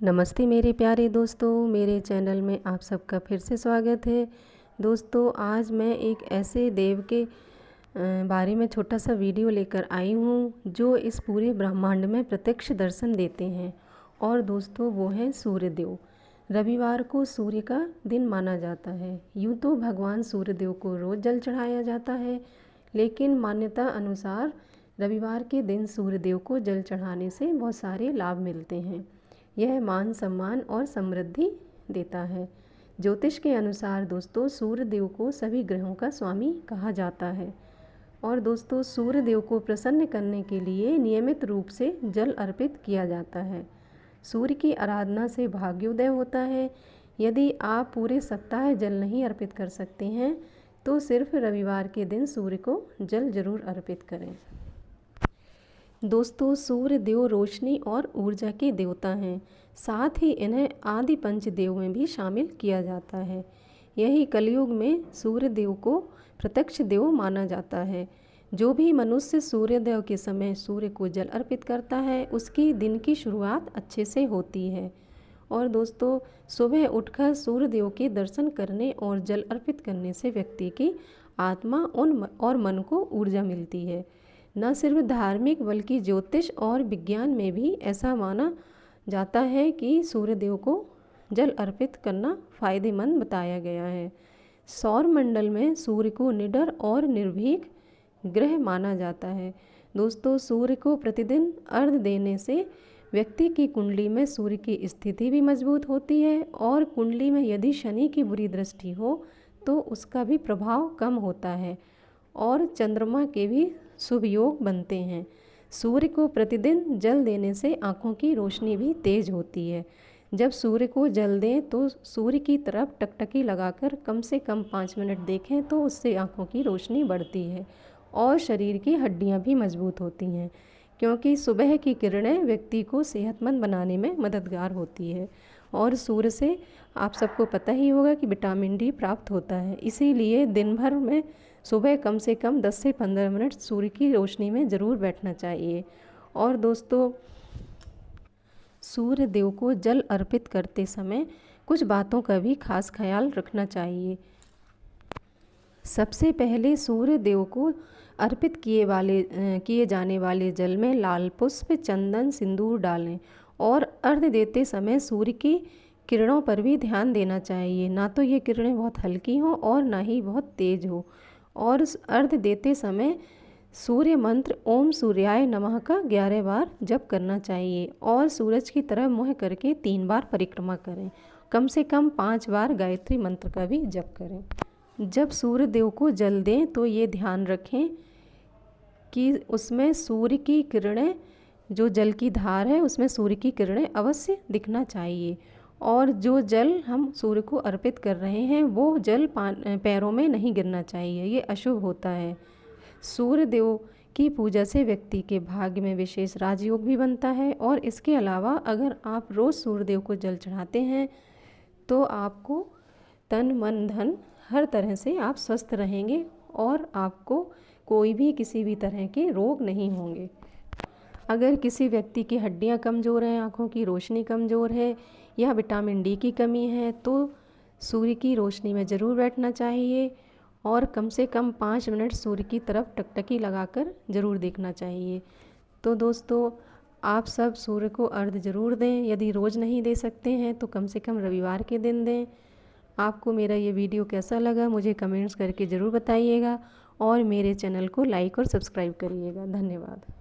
नमस्ते मेरे प्यारे दोस्तों, मेरे चैनल में आप सबका फिर से स्वागत है। दोस्तों, आज मैं एक ऐसे देव के बारे में छोटा सा वीडियो लेकर आई हूँ जो इस पूरे ब्रह्मांड में प्रत्यक्ष दर्शन देते हैं। और दोस्तों, वो हैं सूर्यदेव। रविवार को सूर्य का दिन माना जाता है। यूँ तो भगवान सूर्यदेव को रोज़ जल चढ़ाया जाता है, लेकिन मान्यता अनुसार रविवार के दिन सूर्यदेव को जल चढ़ाने से बहुत सारे लाभ मिलते हैं। यह मान सम्मान और समृद्धि देता है। ज्योतिष के अनुसार दोस्तों, सूर्यदेव को सभी ग्रहों का स्वामी कहा जाता है। और दोस्तों, सूर्यदेव को प्रसन्न करने के लिए नियमित रूप से जल अर्पित किया जाता है। सूर्य की आराधना से भाग्योदय होता है। यदि आप पूरे सप्ताह जल नहीं अर्पित कर सकते हैं तो सिर्फ रविवार के दिन सूर्य को जल जरूर अर्पित करें। दोस्तों, सूर्य देव रोशनी और ऊर्जा के देवता हैं। साथ ही इन्हें आदि पंचदेव में भी शामिल किया जाता है। यही कलयुग में सूर्य देव को प्रत्यक्ष देव माना जाता है। जो भी मनुष्य सूर्योदय के समय सूर्य को जल अर्पित करता है, उसकी दिन की शुरुआत अच्छे से होती है। और दोस्तों, सुबह उठकर सूर्य देव के दर्शन करने और जल अर्पित करने से व्यक्ति की आत्मा और मन को ऊर्जा मिलती है। न सिर्फ धार्मिक बल्कि ज्योतिष और विज्ञान में भी ऐसा माना जाता है कि सूर्यदेव को जल अर्पित करना फायदेमंद बताया गया है। सौर मंडल में सूर्य को निडर और निर्भीक ग्रह माना जाता है। दोस्तों, सूर्य को प्रतिदिन अर्घ्य देने से व्यक्ति की कुंडली में सूर्य की स्थिति भी मजबूत होती है और कुंडली में यदि शनि की बुरी दृष्टि हो तो उसका भी प्रभाव कम होता है और चंद्रमा के भी शुभ योग बनते हैं। सूर्य को प्रतिदिन जल देने से आँखों की रोशनी भी तेज होती है। जब सूर्य को जल दें तो सूर्य की तरफ टकटकी लगाकर कम से कम 5 मिनट देखें तो उससे आँखों की रोशनी बढ़ती है और शरीर की हड्डियाँ भी मजबूत होती हैं, क्योंकि सुबह की किरणें व्यक्ति को सेहतमंद बनाने में मददगार होती है। और सूर्य से आप सबको पता ही होगा कि विटामिन डी प्राप्त होता है। इसीलिए दिन भर में सुबह कम से कम 10 से 15 मिनट सूर्य की रोशनी में ज़रूर बैठना चाहिए। और दोस्तों, सूर्य देव को जल अर्पित करते समय कुछ बातों का भी खास ख्याल रखना चाहिए। सबसे पहले सूर्य देव को अर्पित किए जाने वाले जल में लाल पुष्प, चंदन, सिंदूर डालें और अर्घ्य देते समय सूर्य की किरणों पर भी ध्यान देना चाहिए। ना तो ये किरणें बहुत हल्की हों और ना ही बहुत तेज हो। और अर्घ्य देते समय सूर्य मंत्र ओम सूर्याय नमः का 11 बार जप करना चाहिए और सूरज की तरफ मुँह करके 3 बार परिक्रमा करें। कम से कम 5 बार गायत्री मंत्र का भी जप करें। जब सूर्य देव को जल दें तो ये ध्यान रखें कि उसमें सूर्य की किरणें, जो जल की धार है उसमें सूर्य की किरणें अवश्य दिखना चाहिए। और जो जल हम सूर्य को अर्पित कर रहे हैं वो जल पैरों में नहीं गिरना चाहिए, ये अशुभ होता है। सूर्य देव की पूजा से व्यक्ति के भाग्य में विशेष राजयोग भी बनता है। और इसके अलावा अगर आप रोज़ सूर्य देव को जल चढ़ाते हैं तो आपको तन मन धन हर तरह से आप स्वस्थ रहेंगे और आपको कोई भी किसी भी तरह के रोग नहीं होंगे। अगर किसी व्यक्ति की हड्डियां कमज़ोर हैं, आँखों की रोशनी कमज़ोर है या विटामिन डी की कमी है तो सूर्य की रोशनी में ज़रूर बैठना चाहिए और कम से कम 5 मिनट सूर्य की तरफ टकटकी लगाकर ज़रूर देखना चाहिए। तो दोस्तों, आप सब सूर्य को अर्घ्य ज़रूर दें। यदि रोज़ नहीं दे सकते हैं तो कम से कम रविवार के दिन दें। आपको मेरा ये वीडियो कैसा लगा मुझे कमेंट्स करके ज़रूर बताइएगा और मेरे चैनल को लाइक और सब्सक्राइब करिएगा। धन्यवाद।